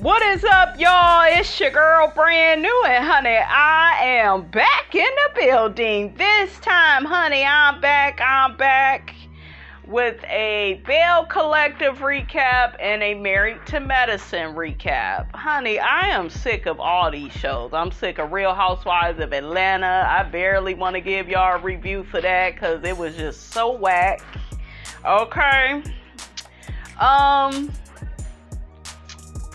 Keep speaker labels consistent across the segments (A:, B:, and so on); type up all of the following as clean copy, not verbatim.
A: What is up, y'all? It's your girl, brand new, and honey, I am back in the building. This time, honey, I'm back with a Belle Collective recap and a Married to Medicine recap. Honey, I am sick of all these shows. I'm sick of Real Housewives of Atlanta. I barely want to give y'all a review for that because it was just so whack. Okay.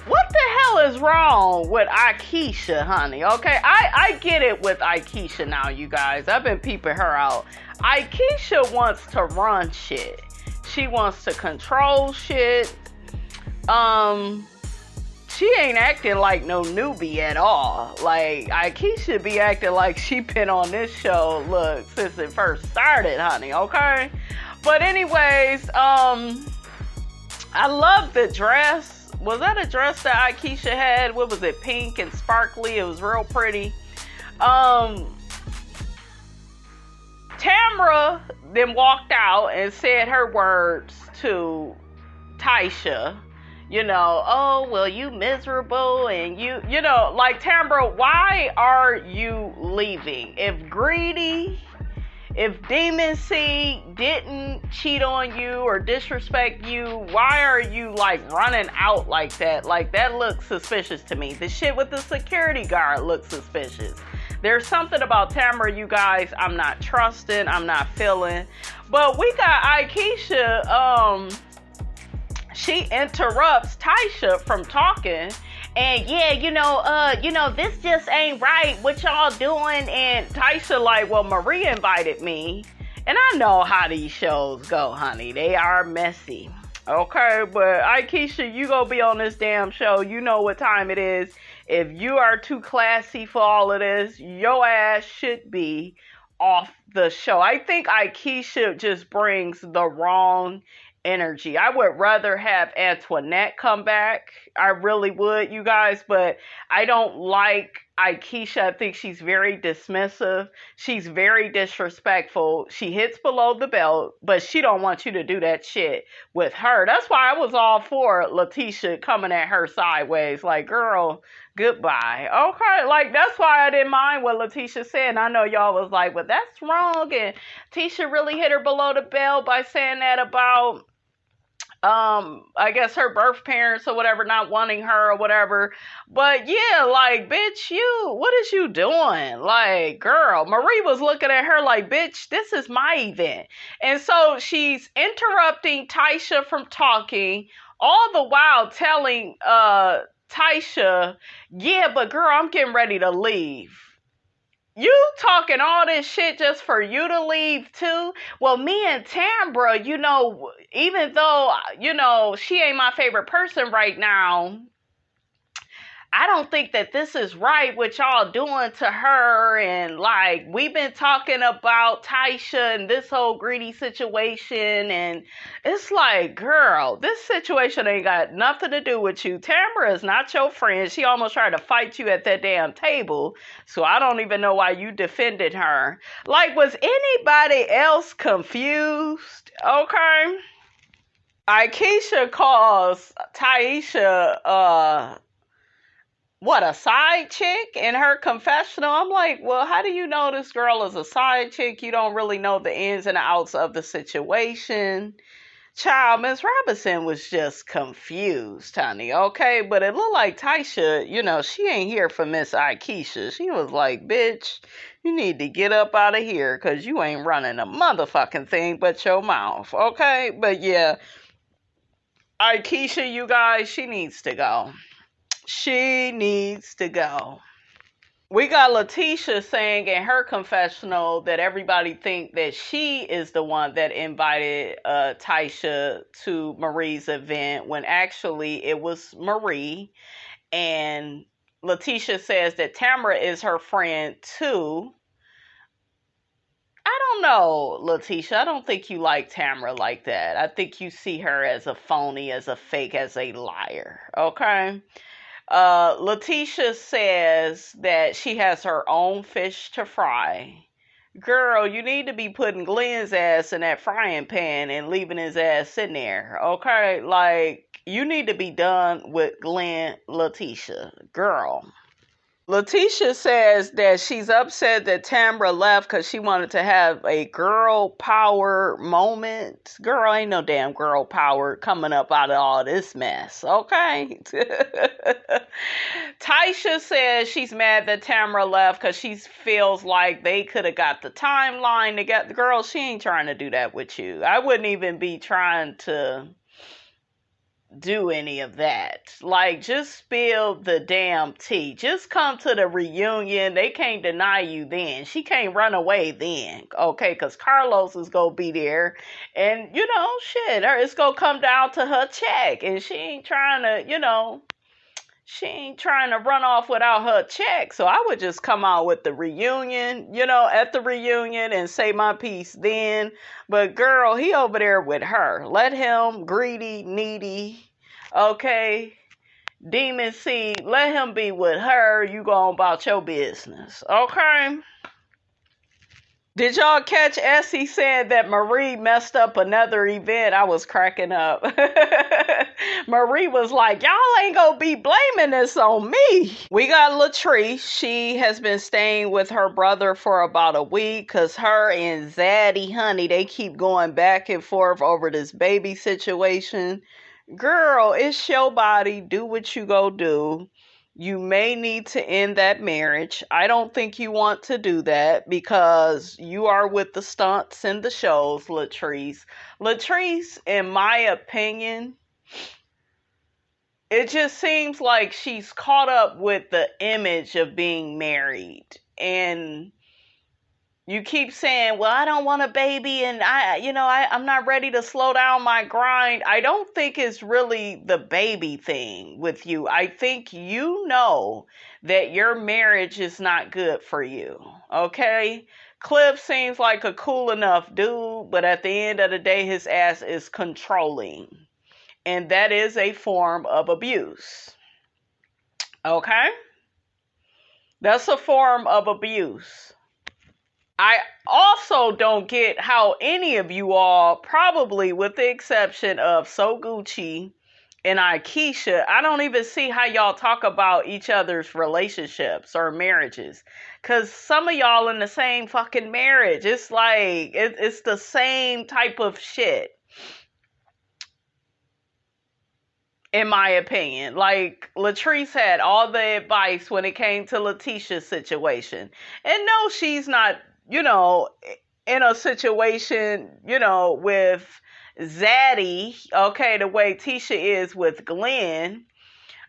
A: What the hell is wrong with Lateasha, honey? Okay, I get it with Lateasha now, you guys. I've been peeping her out. Lateasha wants to run shit. She wants to control shit. She ain't acting like no newbie at all. Like, Lateasha be acting like she been on this show, look, since it first started, honey, okay? But anyways, I love the dress. Was that a dress that Lateasha had? What was it? Pink and sparkly. It was real pretty. Tamra then walked out and said her words to Tasha. You know, oh, well, you miserable and you know, like, Tamra, why are you leaving? If Demon C didn't cheat on you or disrespect you, why are you, like, running out like that? Like, that looks suspicious to me. The shit with the security guard looks suspicious. There's something about Tamara, you guys, I'm not trusting, I'm not feeling. But we got Lateasha, she interrupts Tasha from talking. And yeah, you know, this just ain't right. What y'all doing? And Tasha like, well, Marie invited me. And I know how these shows go, honey. They are messy. Okay, but Lateasha, you gonna be on this damn show. You know what time it is. If you are too classy for all of this, your ass should be off the show. I think Lateasha just brings the wrong energy. I would rather have Antoinette come back. I really would, you guys, but I don't like Lateasha. I think she's very dismissive. She's very disrespectful. She hits below the belt, but she don't want you to do that shit with her. That's why I was all for Lateasha coming at her sideways. Like, girl, goodbye. Okay, like, that's why I didn't mind what Lateasha said. And I know y'all was like, well, that's wrong. And Tisha really hit her below the belt by saying that about I guess her birth parents or whatever not wanting her or whatever. But yeah, like, bitch, what is you doing? Like, girl, Marie was looking at her like, bitch, this is my event. And so she's interrupting Tasha from talking, all the while telling Tasha, yeah, but girl, I'm getting ready to leave. You talking all this shit just for you to leave too? Well, me and Tamra, you know, even though, you know, she ain't my favorite person right now, I don't think that this is right what y'all doing to her. And like, we've been talking about Tasha and this whole greedy situation. And it's like, girl, this situation ain't got nothing to do with you. Tamara is not your friend. She almost tried to fight you at that damn table. So I don't even know why you defended her. Like, was anybody else confused? Okay. Lateasha calls Taisha, what, a side chick in her confessional? I'm like, well, how do you know this girl is a side chick? You don't really know the ins and outs of the situation. Child, Miss Robinson was just confused, honey, okay? But it looked like Tasha, you know, she ain't here for Miss Lateasha. She was like, bitch, you need to get up out of here because you ain't running a motherfucking thing but your mouth, okay? But yeah, Lateasha, you guys, she needs to go. She needs to go. We got Lateasha saying in her confessional that everybody think that she is the one that invited Tasha to Marie's event when actually it was Marie. And Lateasha says that Tamara is her friend too. I don't know, Lateasha. I don't think you like Tamara like that. I think you see her as a phony, as a fake, as a liar. Okay? Lateasha says that she has her own fish to fry. Girl, you need to be putting Glenn's ass in that frying pan and leaving his ass in there, okay? Like, you need to be done with GLEN, Lateasha. Girl. Lateasha says that she's upset that Tamra left because she wanted to have a girl power moment. Girl, ain't no damn girl power coming up out of all this mess, okay? Taisha says she's mad that Tamra left because she feels like they could have got the timeline together. Girl, she ain't trying to do that with you. I wouldn't even be trying to do any of that. Like, just spill the damn tea. Just come to the reunion. They can't deny you then. She can't run away then, okay? Because Carlos is gonna be there, and shit, it's gonna come down to her check, and she ain't trying to, she ain't trying to run off without her check. So I would just come out with the reunion, at the reunion, and say my piece then. But girl, he over there with her. Let him, greedy, needy, okay, demon seed, let him be with her. You go on about your business, okay? Did y'all catch Essie saying that Marie messed up another event? I was cracking up. Marie was like, y'all ain't gonna be blaming this on me. We got Latrice. She has been staying with her brother for about a week because her and Zaddy Honey, they keep going back and forth over this baby situation. Girl, it's your body. Do what you go do. You may need to end that marriage. I don't think you want to do that because you are with the stunts and the shows, Latrice. Latrice, in my opinion, it just seems like she's caught up with the image of being married. And you keep saying, well, I don't want a baby and I'm not ready to slow down my grind. I don't think it's really the baby thing with you. I think you know that your marriage is not good for you, okay? Cliff seems like a cool enough dude, but at the end of the day, his ass is controlling. And that is a form of abuse, okay? That's a form of abuse. I also don't get how any of you all, probably with the exception of So Gucci and Akeisha, I don't even see how y'all talk about each other's relationships or marriages. Because some of y'all in the same fucking marriage. It's like, it's the same type of shit. In my opinion. Like, Latrice had all the advice when it came to Lateasha's situation. And no, she's not, in a situation, with Zaddy, okay, the way Tisha is with GLEN.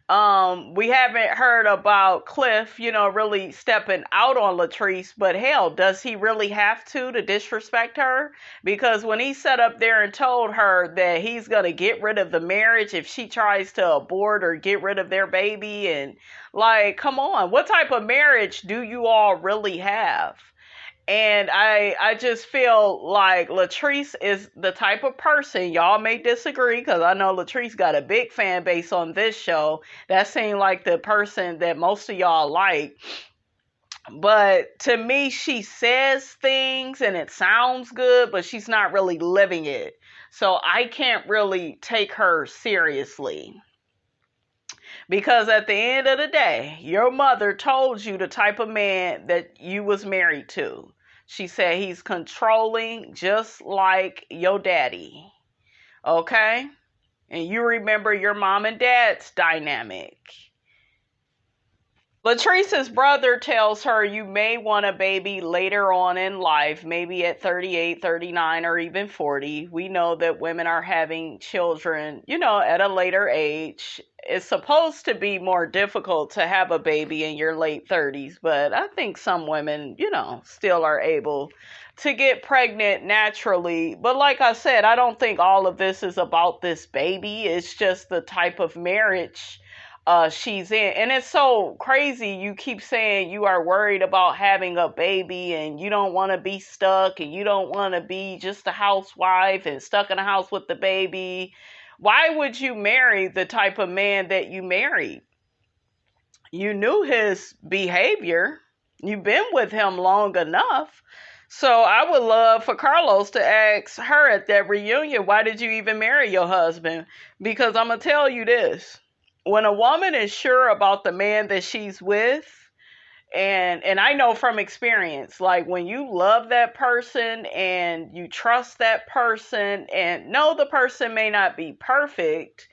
A: We haven't heard about Cliff, really stepping out on Latrice, but hell, does he really have to disrespect her? Because when he sat up there and told her that he's going to get rid of the marriage if she tries to abort or get rid of their baby, and like, come on, what type of marriage do you all really have? And I just feel like Latrice is the type of person, y'all may disagree, because I know Latrice got a big fan base on this show. That seemed like the person that most of y'all like. But to me, she says things and it sounds good, but she's not really living it. So I can't really take her seriously. Because at the end of the day, your mother told you the type of man that you was married to. She said he's controlling just like your daddy. Okay? And you remember your mom and dad's dynamic. Latrice's brother tells her you may want a baby later on in life, maybe at 38, 39, or even 40. We know that women are having children, at a later age. It's supposed to be more difficult to have a baby in your late 30s, but I think some women, still are able to get pregnant naturally. But like I said, I don't think all of this is about this baby. It's just the type of marriage she's in. And it's so crazy. You keep saying you are worried about having a baby and you don't want to be stuck and you don't want to be just a housewife and stuck in a house with the baby. Why would you marry the type of man that you married? You knew his behavior. You've been with him long enough. So I would love for Carlos to ask her at that reunion, why did you even marry your husband? Because I'm going to tell you this. When a woman is sure about the man that she's with, and I know from experience, like when you love that person and you trust that person and know the person may not be perfect,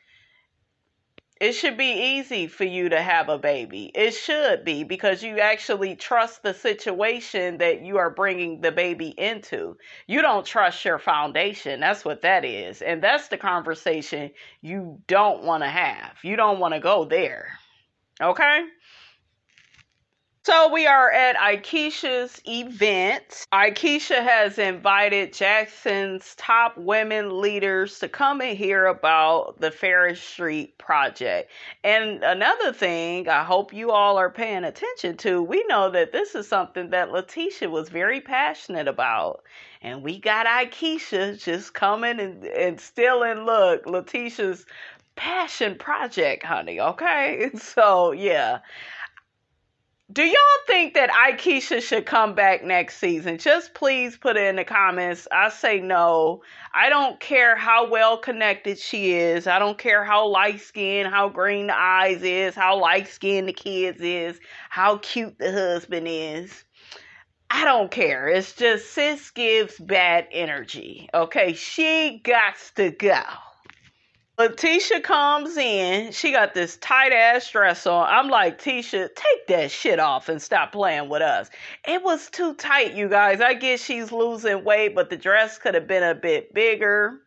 A: it should be easy for you to have a baby. It should be, because you actually trust the situation that you are bringing the baby into. You don't trust your foundation. That's what that is. And that's the conversation you don't want to have. You don't want to go there. Okay? So we are at Aikisha's event. Aikisha has invited Jackson's top women leaders to come and hear about the Ferris Street project. And another thing I hope you all are paying attention to, we know that this is something that Lateasha was very passionate about. And we got Aikisha just coming and stealing, look, Lateasha's passion project, honey, okay? So, yeah. Do y'all think that Aikisha should come back next season? Just please put it in the comments. I say no. I don't care how well connected she is. I don't care how light skinned, how green the eyes is, how light skinned the kids is, how cute the husband is. I don't care. It's just sis gives bad energy. Okay, she gots to go. Lateasha comes in. She got this tight ass dress on. I'm like, Tisha, take that shit off and stop playing with us. It was too tight, you guys. I guess she's losing weight, but the dress could have been a bit bigger.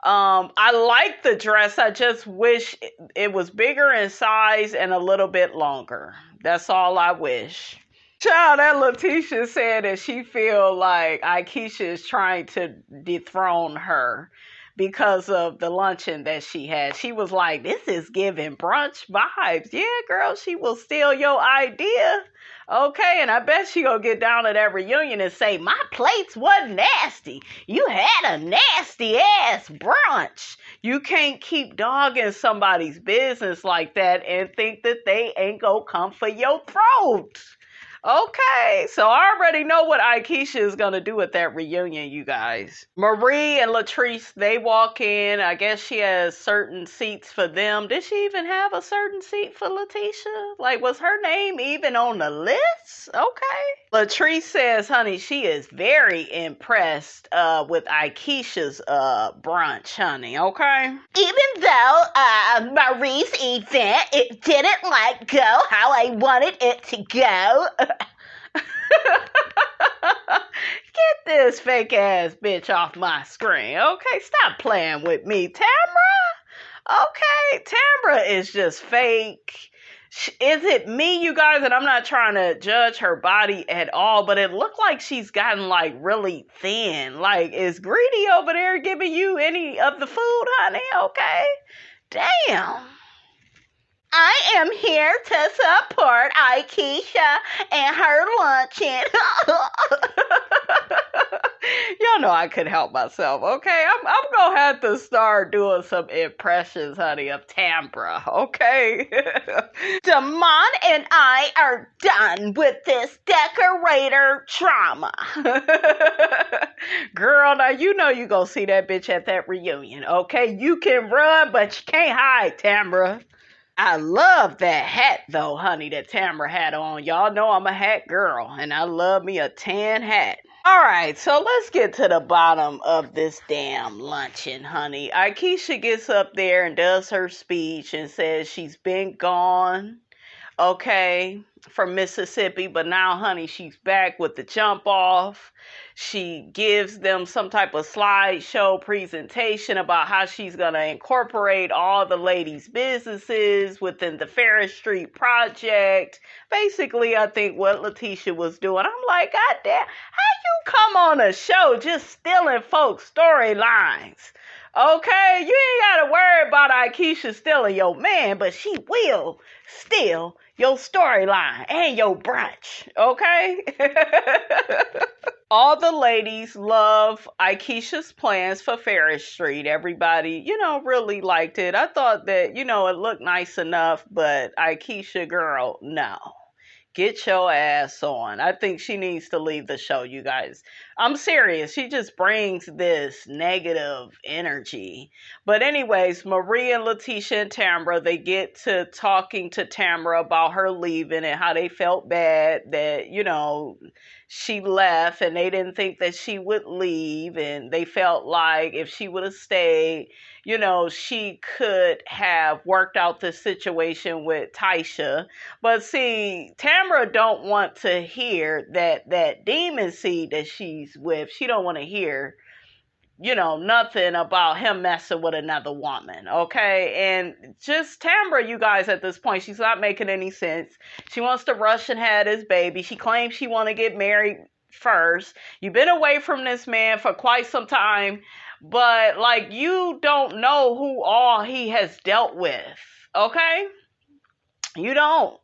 A: I like the dress. I just wish it was bigger in size and a little bit longer. That's all I wish. Child, that Lateasha said that she feel like Aikisha is trying to dethrone her because of the luncheon that she had. She was like, this is giving brunch vibes. Yeah, girl, she will steal your idea. Okay, and I bet she gonna get down at that reunion and say, my plates wasn't nasty. You had a nasty ass brunch. You can't keep dogging somebody's business like that and think that they ain't gonna come for your throat. Okay, so I already know what Aikisha is going to do at that reunion, you guys. Marie and LATRICE, they walk in. I guess she has certain seats for them. Did she even have a certain seat for Lateasha? Like, was her name even on the list? Okay. LATRICE says, honey, she is very impressed with Aikisha's brunch, honey, okay? Even though Marie's event, it didn't like go how I wanted it to go. Get this fake ass bitch off my screen, okay? Stop playing with me, Tamra. Okay, Tamra is just fake. Is it me, you guys? And I'm not trying to judge her body at all, but it looked like she's gotten like really thin. Like, is Greedy over there giving you any of the food, honey? Okay. Damn. I am here to support Aikisha and her luncheon. Y'all know I couldn't help myself, okay? I'm gonna have to start doing some impressions, honey, of Tambra, okay? Damon and I are done with this decorator drama. Girl, now you know you gonna see that bitch at that reunion, okay? You can run, but you can't hide, Tambra. I love that hat, though, honey, that Tamra had on. Y'all know I'm a hat girl, and I love me a tan hat. All right, so let's get to the bottom of this damn luncheon, honey. Aikisha gets up there and does her speech and says she's been gone, okay, from Mississippi, but now, honey, she's back with the jump off. She gives them some type of slideshow presentation about how she's going to incorporate all the ladies' businesses within the Ferris Street project. Basically, I think what Lateasha was doing. I'm like, God damn, how you come on a show just stealing folks' storylines? Okay, you ain't got to worry about Aikisha stealing your man, but she will steal your storyline and your brunch, okay? All the ladies love Aikisha's plans for Ferris Street. Everybody, really liked it. I thought that, it looked nice enough, but Aikisha, girl, no. Get your ass on. I think she needs to leave the show, you guys. I'm serious. She just brings this negative energy. But anyways, Marie and Lateasha and Tamra, they get to talking to Tamra about her leaving and how they felt bad that, she left and they didn't think that she would leave. And they felt like if she would have stayed, she could have worked out this situation with Taisha. But see, Tamra don't want to hear that demon seed that she's with. She don't want to hear, nothing about him messing with another woman, okay? And just Tamra, you guys, at this point, she's not making any sense. She wants to rush and have this baby. She claims she want to get married first. You've been away from this man for quite some time, but like you don't know who all he has dealt with, okay? You don't.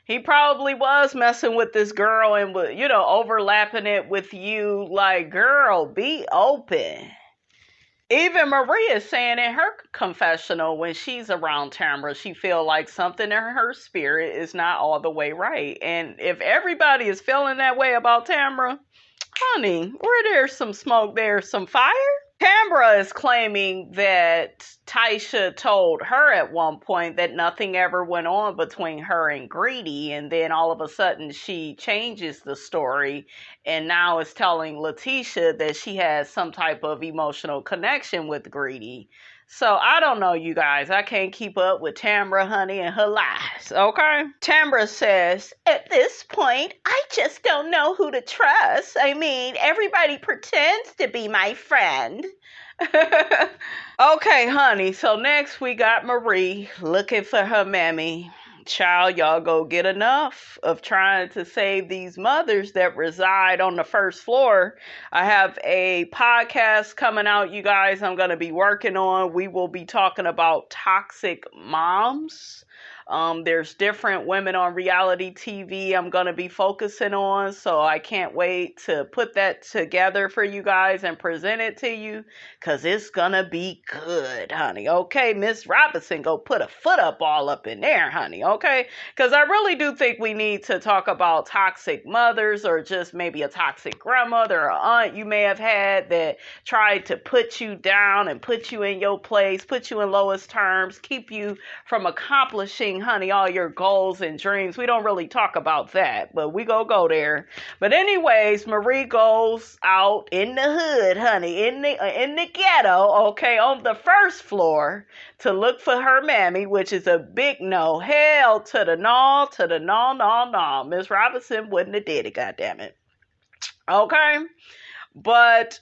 A: He probably was messing with this girl and, overlapping it with you. Like, girl, be open. Even Maria is saying in her confessional when she's around Tamra, she feel like something in her spirit is not all the way right. And if everybody is feeling that way about Tamra, honey, where there's some smoke, there's some fire. Tamra is claiming that Taisha told her at one point that nothing ever went on between her and Greedy, and then all of a sudden she changes the story and now is telling Lateasha that she has some type of emotional connection with Greedy. So I don't know, you guys. I can't keep up with Tamra, honey, and her lies, okay? Tamra says, at this point, I just don't know who to trust. I mean, everybody pretends to be my friend. Okay, honey. So next we got Marie looking for her mammy. Child, y'all go get enough of trying to save these mothers that reside on the first floor. I have a podcast coming out, you guys, I'm going to be working on. We will be talking about toxic moms. There's different women on reality TV I'm going to be focusing on, so I can't wait to put that together for you guys and present it to you, because it's going to be good, honey. Okay, Miss Robinson, go put a foot up all up in there, honey, okay? Because I really do think we need to talk about toxic mothers, or just maybe a toxic grandmother or aunt you may have had that tried to put you down and put you in your place, put you in lowest terms, keep you from accomplishing, honey, all your goals and dreams. We don't really talk about that, but we go there. But anyways, Marie goes out in the hood, honey, in the ghetto, okay, on the first floor to look for her mammy, which is a big no. Hell to the no, to the no. Miss Robinson wouldn't have did it, goddammit. Okay? But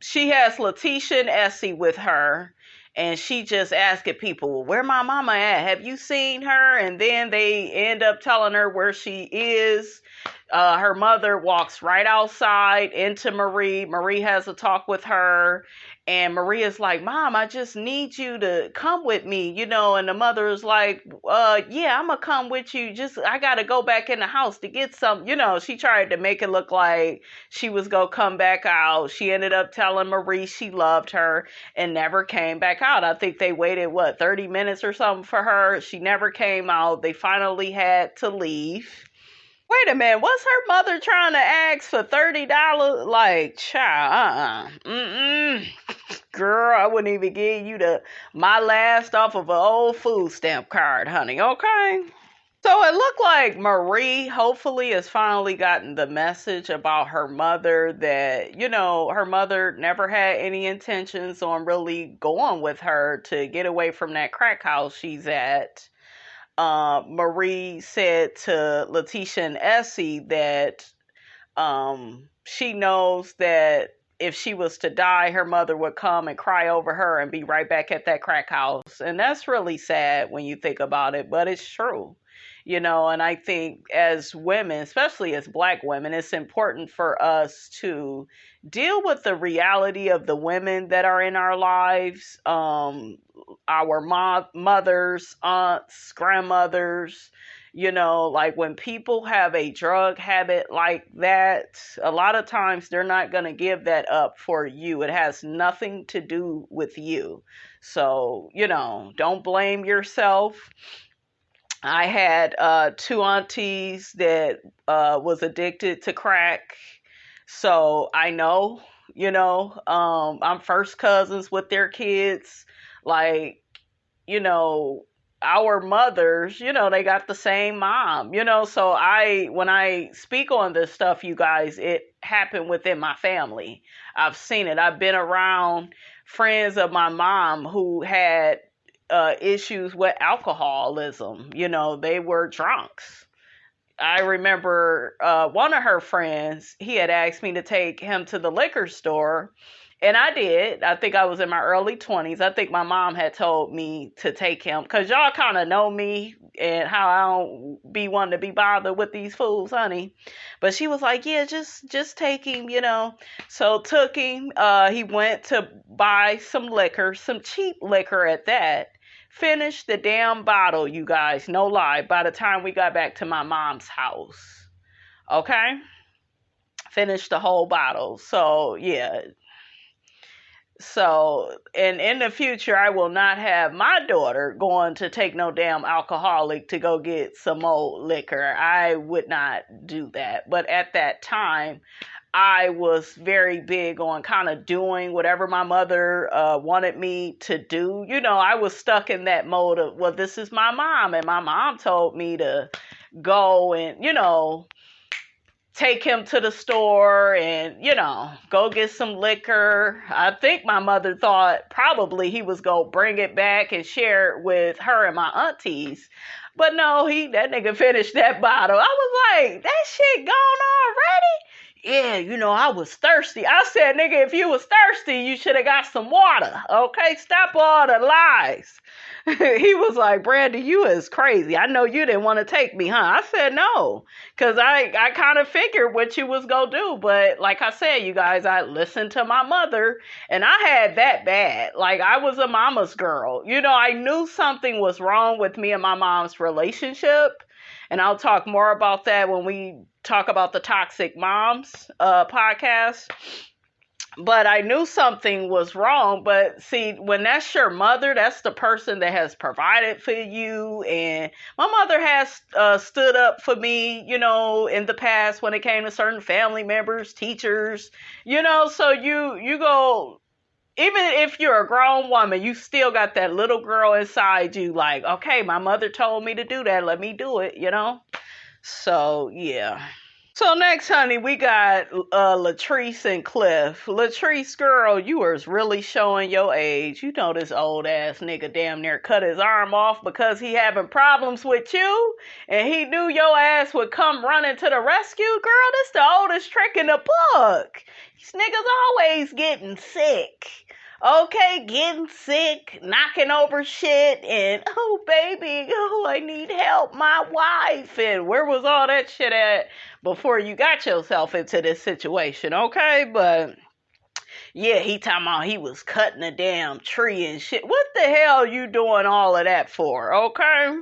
A: she has Lateasha and Essie with her. And she just asking people, well, where my mama at? Have you seen her? And then they end up telling her where she is. Her mother walks right outside into Marie. Marie has a talk with her. And Maria's like, Mom, I just need you to come with me, and the mother is like, yeah, I'm going to come with you. I got to go back in the house to get some, she tried to make it look like she was going to come back out. She ended up telling Marie she loved her and never came back out. I think they waited, 30 minutes or something for her. She never came out. They finally had to leave. Wait a minute, was her mother trying to ask for $30? Like, child, girl, I wouldn't even give you my last off of an old food stamp card, honey, okay? So it looked like Marie hopefully has finally gotten the message about her mother that, her mother never had any intentions on really going with her to get away from that crack house she's at. Marie said to Lateasha and Essie that she knows that if she was to die, her mother would come and cry over her and be right back at that crack house. And that's really sad when you think about it, but it's true. And I think as women, especially as Black women, it's important for us to deal with the reality of the women that are in our lives, our mothers, aunts, grandmothers. Like when people have a drug habit like that, a lot of times they're not going to give that up for you. It has nothing to do with you. So, don't blame yourself. I had two aunties that was addicted to crack. So I know, I'm first cousins with their kids. Like, you know, our mothers, they got the same mom, so when I speak on this stuff, you guys, it happened within my family. I've seen it. I've been around friends of my mom who had issues with alcoholism. They were drunks. I remember one of her friends, he had asked me to take him to the liquor store. And I did. I think I was in my early 20s. I think my mom had told me to take him because y'all kind of know me and how I don't be wanting to be bothered with these fools, honey. But she was like, yeah, just take him. So took him. He went to buy some liquor, some cheap liquor at that. Finished the damn bottle, you guys. No lie. By the time we got back to my mom's house. Okay? Finished the whole bottle. So, yeah. So, and in the future, I will not have my daughter going to take no damn alcoholic to go get some old liquor. I would not do that. But at that time, I was very big on kind of doing whatever my mother wanted me to do. I was stuck in that mode of, well, this is my mom. And my mom told me to go and, take him to the store and, go get some liquor. I think my mother thought probably he was going to bring it back and share it with her and my aunties. But no, that nigga finished that bottle. I was like, that shit gone already? Yeah, I was thirsty. I said, nigga, if you was thirsty, you should have got some water. Okay, stop all the lies. He was like, Brandy, you is crazy. I know you didn't want to take me, huh? I said no, because I kind of figured what you was going to do. But like I said, you guys, I listened to my mother, and I had that bad. Like, I was a mama's girl. I knew something was wrong with me and my mom's relationship. And I'll talk more about that when we talk about the Toxic Moms podcast. But I knew something was wrong. But see, when that's your mother, that's the person that has provided for you. And my mother has stood up for me, in the past when it came to certain family members, teachers, so you go, even if you're a grown woman, you still got that little girl inside you like, okay, my mother told me to do that. Let me do it, So, yeah. So next, honey, we got Latrice and Cliff. Latrice, girl, you was really showing your age. This old ass nigga damn near cut his arm off because he having problems with you, and he knew your ass would come running to the rescue. Girl, this the oldest trick in the book. These niggas always getting sick. Okay, getting sick, knocking over shit, and, oh, baby, oh, I need help, my wife. And where was all that shit at before you got yourself into this situation, okay? But, yeah, he talking about he was cutting a damn tree and shit. What the hell you doing all of that for, okay?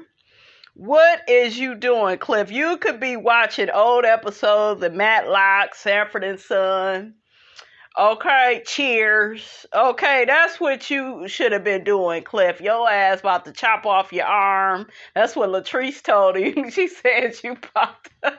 A: What is you doing, Cliff? You could be watching old episodes of Matlock, Sanford and Son. Okay, Cheers. Okay, that's what you should have been doing, Cliff. Your ass about to chop off your arm. That's what Latrice told him. She said you about to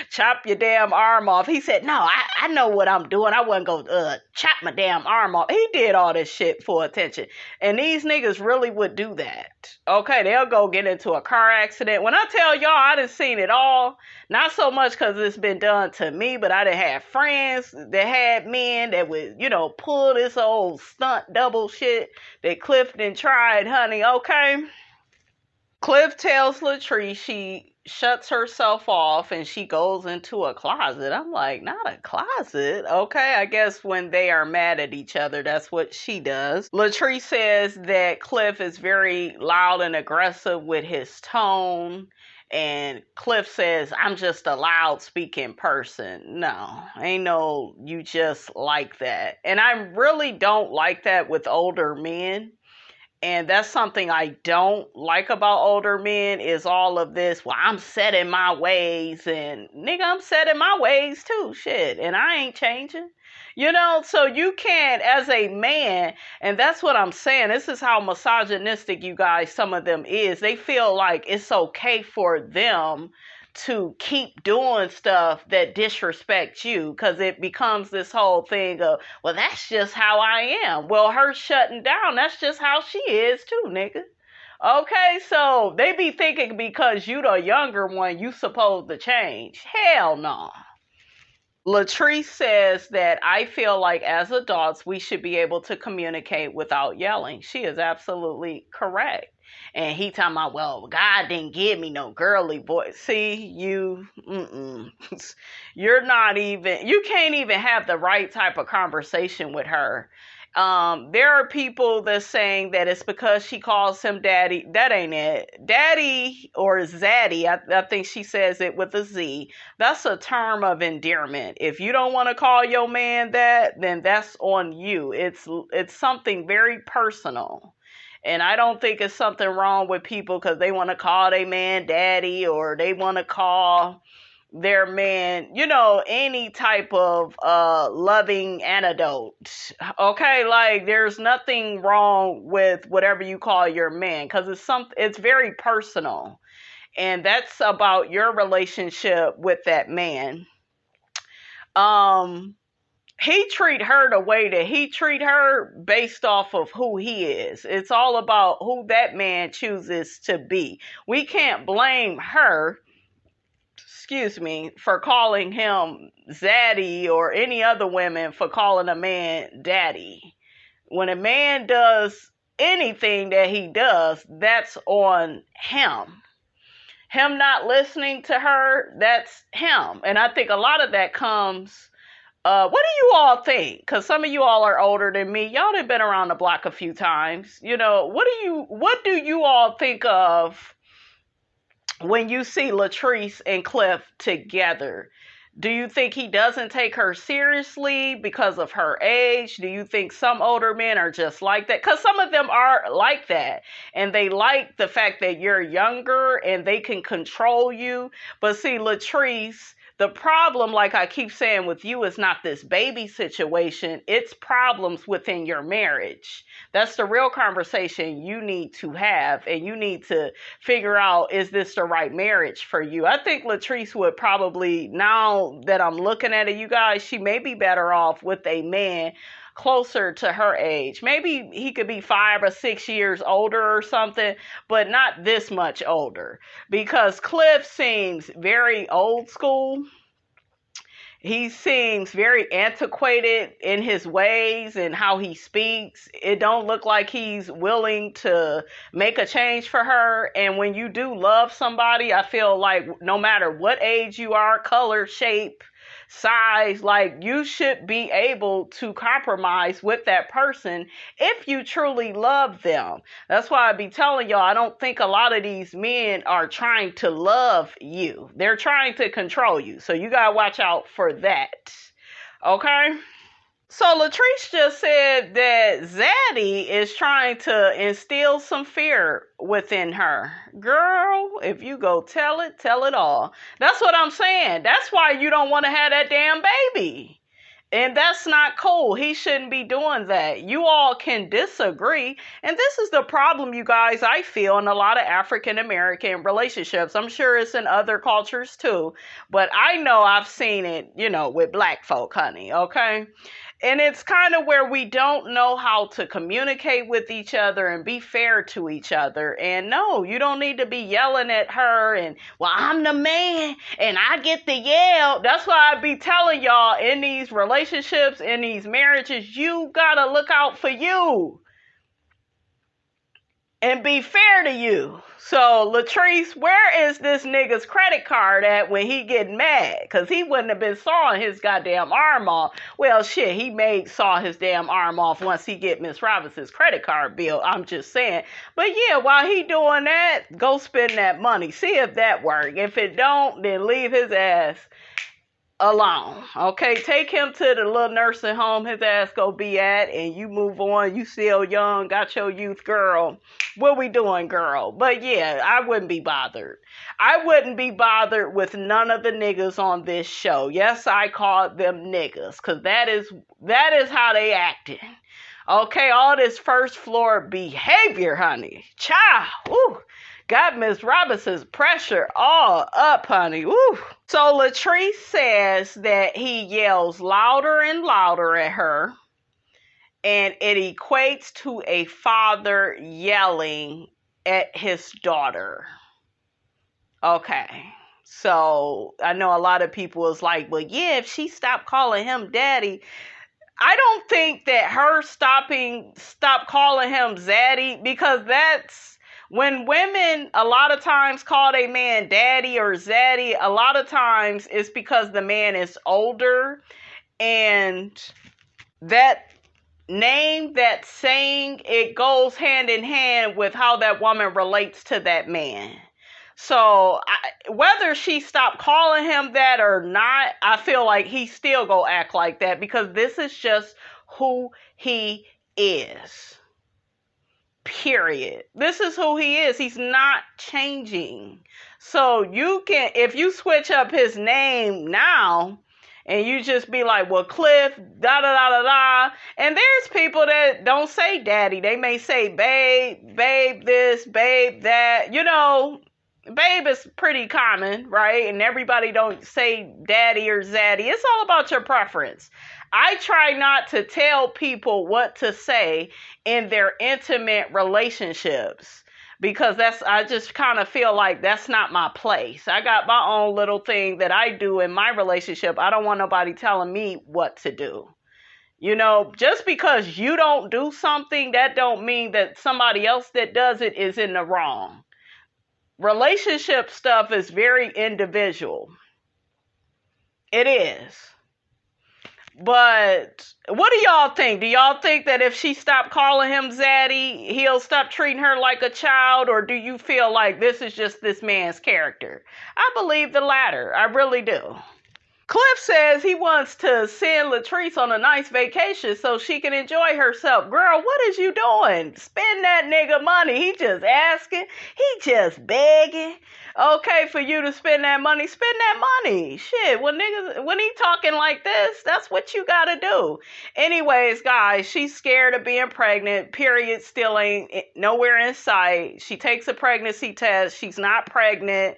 A: chop your damn arm off. He said, no, I know what I'm doing. I wasn't going to chop my damn arm off. He did all this shit for attention. And these niggas really would do that. Okay, they'll go get into a car accident. When I tell y'all, I done seen it all. Not so much because it's been done to me, but I done had friends that had men that would, pull this old stunt double shit that Cliff done tried, honey, okay? Cliff tells Latrice she shuts herself off and she goes into a closet. I'm like, not a closet? Okay, I guess when they are mad at each other, that's what she does. Latrice says that Cliff is very loud and aggressive with his tone. And Cliff says, I'm just a loud speaking person. No, ain't no you just like that. And I really don't like that with older men. And that's something I don't like about older men is all of this, well, I'm set in my ways. And nigga, I'm set in my ways too. Shit. And I ain't changing. You know, so you can't, as a man, and that's what I'm saying. This is how misogynistic you guys, some of them is. They feel like it's okay for them to keep doing stuff that disrespects you, because it becomes this whole thing of, well, that's just how I am. Well, her shutting down, that's just how she is too, nigga. Okay, so they be thinking because you the younger one, you supposed to change. Hell no. Latrice says that I feel like as adults, we should be able to communicate without yelling. She is absolutely correct. And he talking about, well, God didn't give me no girly voice. See, you're not even, you can't even have the right type of conversation with her. There are people that's saying that it's because she calls him daddy. That ain't it. Daddy or zaddy, I think she says it with a Z. That's a term of endearment. If you don't want to call your man that, then that's on you. It's something very personal. And I don't think it's something wrong with people because they want to call their man daddy, or they want to call their man, you know, any type of loving antidote. Okay, like there's nothing wrong with whatever you call your man, because it's very personal. And that's about your relationship with that man. He treat her the way that he treat her based off of who he is. It's all about who that man chooses to be. We can't blame her, for calling him zaddy, or any other women for calling a man daddy. When a man does anything that he does, that's on him. Him not listening to her, that's him. And I think a lot of that comes... what do you all think? Because some of you all are older than me. Y'all have been around the block a few times. You know, what do you all think of when you see Latrice and Cliff together? Do you think he doesn't take her seriously because of her age? Do you think some older men are just like that? Because some of them are like that. And they like the fact that you're younger and they can control you. But see, Latrice... the problem, like I keep saying with you, is not this baby situation. It's problems within your marriage. That's the real conversation you need to have. And you need to figure out, is this the right marriage for you? I think Latrice would probably, now that I'm looking at it, you guys, she may be better off with a man closer to her age. Maybe he could be 5 or 6 years older or something, but not this much older, because Cliff seems very old school. He seems very antiquated in his ways and how he speaks. It don't look like he's willing to make a change for her. And when you do love somebody, I feel like no matter what age you are, color, shape, size, like you should be able to compromise with that person if you truly love them. That's why I be telling y'all, I don't think a lot of these men are trying to love you. They're trying to control you. So you gotta watch out for that. Okay? So Latrice just said that Zaddy is trying to instill some fear within her. Girl, if you go tell it all. That's what I'm saying. That's why you don't want to have that damn baby. And that's not cool. He shouldn't be doing that. You all can disagree. And this is the problem, you guys, I feel in a lot of African American relationships. I'm sure it's in other cultures too. But I know I've seen it, you know, with black folk, honey. Okay? And it's kind of where we don't know how to communicate with each other and be fair to each other. And no, you don't need to be yelling at her and, well, I'm the man and I get the yell. That's why I be telling y'all, in these relationships, in these marriages, you gotta look out for you and be fair to you. So, Latrice, where is this nigga's credit card at when he get mad? Because he wouldn't have been sawing his goddamn arm off. Well, shit, he may saw his damn arm off once he get Miss Robinson's credit card bill. I'm just saying. But yeah, while he doing that, go spend that money. See if that work. If it don't, then leave his ass alone. Okay, take him to the little nursing home his ass go be at, and you move on. You still young, got your youth, girl. What we doing, girl? But yeah, I wouldn't be bothered. I wouldn't be bothered with none of the niggas on this show. Yes, I called them niggas, because that is how they acting. Okay, all this first floor behavior, honey. Child, woo. Got Miss Robinson's pressure all up, honey. Woo. So LATRICE says that he yells louder and louder at her, and it equates to a father yelling at his daughter. Okay. So I know a lot of people is like, well, yeah, if she stopped calling him daddy. I don't think that her stop calling him zaddy, because that's when women a lot of times call a man daddy or zaddy, a lot of times it's because the man is older, and that name, that saying, it goes hand in hand with how that woman relates to that man. So whether she stopped calling him that or not, I feel like he still go act like that, because this is just who he is. Period. This is who he is. He's not changing. So you can, if you switch up his name now, and you just be like, well, Cliff, da da da da da. And there's people that don't say daddy. They may say babe this, babe that. You know, babe is pretty common, right? And everybody don't say daddy or zaddy. It's all about your preference. I try not to tell people what to say in their intimate relationships, because I just kind of feel like that's not my place. I got my own little thing that I do in my relationship. I don't want nobody telling me what to do. You know, just because you don't do something, that don't mean that somebody else that does it is in the wrong. Relationship stuff is very individual. It is. But what do y'all think? Do y'all think that if she stopped calling him zaddy, he'll stop treating her like a child? Or do you feel like this is just this man's character? I believe the latter. I really do. Cliff says he wants to send LATRICE on a nice vacation so she can enjoy herself. Girl, what is you doing? Spend that nigga money. He just asking. He just begging. Okay, for you to spend that money, spend that money. Shit, when he talking like this, that's what you gotta do. Anyways, guys, she's scared of being pregnant. Period still ain't nowhere in sight. She takes a pregnancy test. She's not pregnant.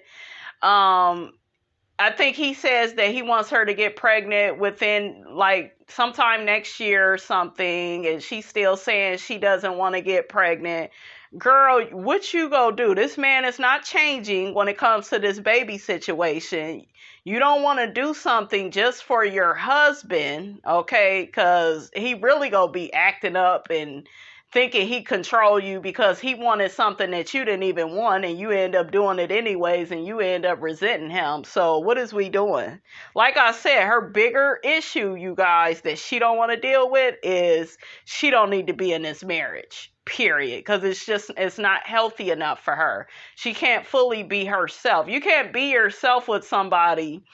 A: I think he says that he wants her to get pregnant within like sometime next year or something. And she's still saying she doesn't want to get pregnant. Girl, what you go do? This man is not changing when it comes to this baby situation. You don't want to do something just for your husband, okay? Because he really gonna be acting up and thinking he control you because he wanted something that you didn't even want, and you end up doing it anyways, and you end up resenting him. So what is we doing? Like I said, her bigger issue, you guys, that she don't want to deal with is she don't need to be in this marriage. Period. Because it's not healthy enough for her. She can't fully be herself. You can't be yourself with somebody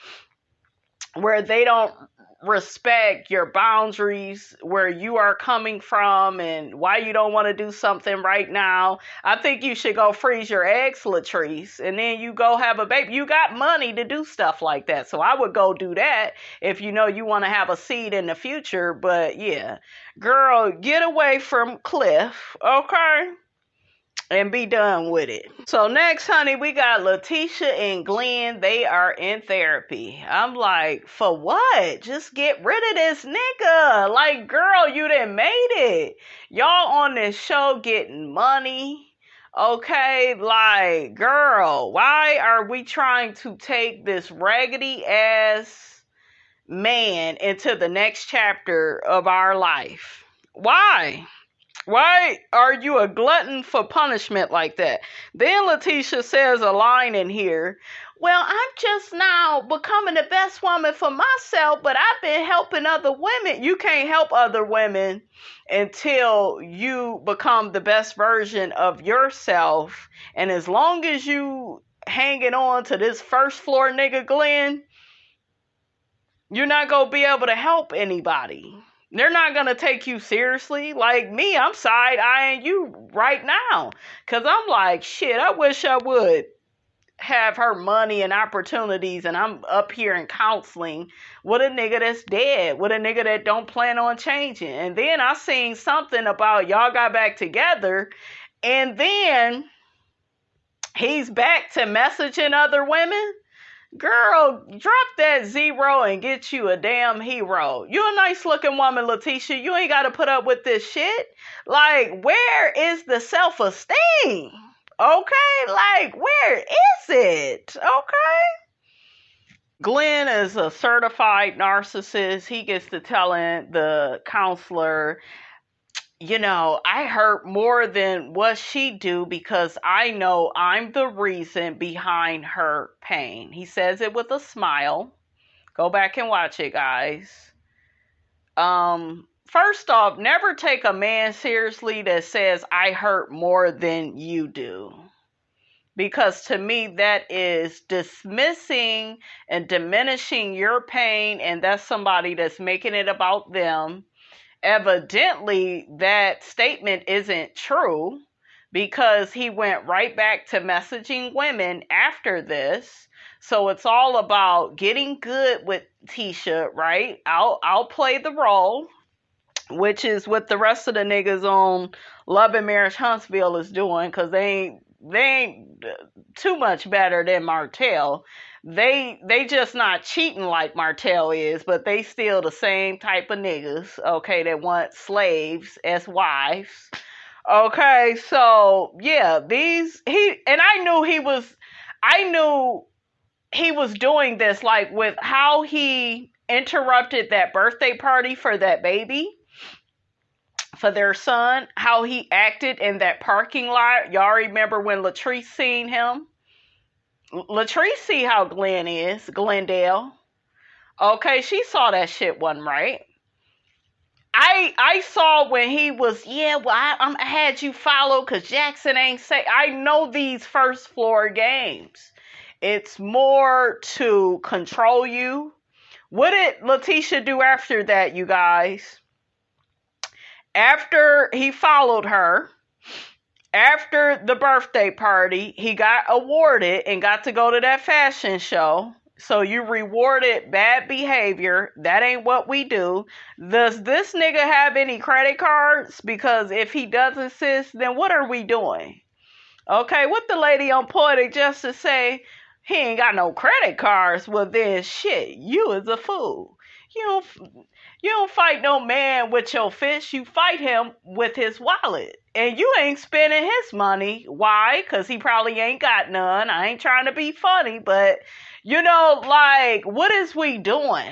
A: where they don't respect your boundaries, where you are coming from, and why you don't want to do something right now. I think you should go freeze your eggs, LATRICE, and then you go have a baby. You got money to do stuff like that, so I would go do that if you know you want to have a seed in the future. But yeah, girl, get away from Cliff, okay? And be done with it. So next, honey, we got Lateasha and GLEN. They are in therapy. I'm like, for what? Just get rid of this nigga. Like, girl, you done made it. Y'all on this show getting money. Okay, like, girl, why are we trying to take this raggedy ass man into the next chapter of our life? Why? Why are you a glutton for punishment like that? Then Lateasha says a line in here. Well, I'm just now becoming the best woman for myself, but I've been helping other women. You can't help other women until you become the best version of yourself. And as long as you hanging on to this first floor nigga, GLEN, You're not going to be able to help anybody. They're not going to take you seriously. Like me, I'm side-eyeing you right now. Because I'm like, shit, I wish I would have her money and opportunities, and I'm up here in counseling with a nigga that's dead, with a nigga that don't plan on changing. And then I seen something about y'all got back together, and then he's back to messaging other women. Girl, drop that zero and get you a damn hero. You a nice looking woman, Lateasha. You ain't got to put up with this shit. Like, where is the self-esteem? Okay? Like, where is it? Okay? Glenn is a certified narcissist. He gets to telling the counselor, you know, I hurt more than what she do because I know I'm the reason behind her pain. He says it with a smile. Go back and watch it, guys. First off, never take a man seriously that says I hurt more than you do. Because to me, that is dismissing and diminishing your pain, and that's somebody that's making it about them. Evidently, that statement isn't true because he went right back to messaging women after this. So it's all about getting good with Tisha, right? I'll play the role, which is what the rest of the niggas on Love and Marriage Huntsville is doing, because they ain't too much better than Martell. They just not cheating like Martell is, but they still the same type of niggas, okay, that want slaves as wives. Okay, so yeah, I knew he was doing this, like with how he interrupted that birthday party for that baby, for their son, how he acted in that parking lot. Y'all remember when LATRICE seen him? LATRICE see how Glenn is, Glendale. Okay, she saw that shit wasn't right. I saw when he was, I had you follow because Jackson ain't say. I know these first floor games. It's more to control you. What did Lateasha do after that, you guys? After he followed her, after the birthday party, he got awarded and got to go to that fashion show. So you rewarded bad behavior. That ain't what we do. Does this nigga have any credit cards? Because if he doesn't, sis, then what are we doing? Okay, what the lady on Poetic Justice say? He ain't got no credit cards. Well, then shit, you is a fool. You don't fight no man with your fist. You fight him with his wallet. And you ain't spending his money. Why? Because he probably ain't got none. I ain't trying to be funny, but, you know, like, what is we doing?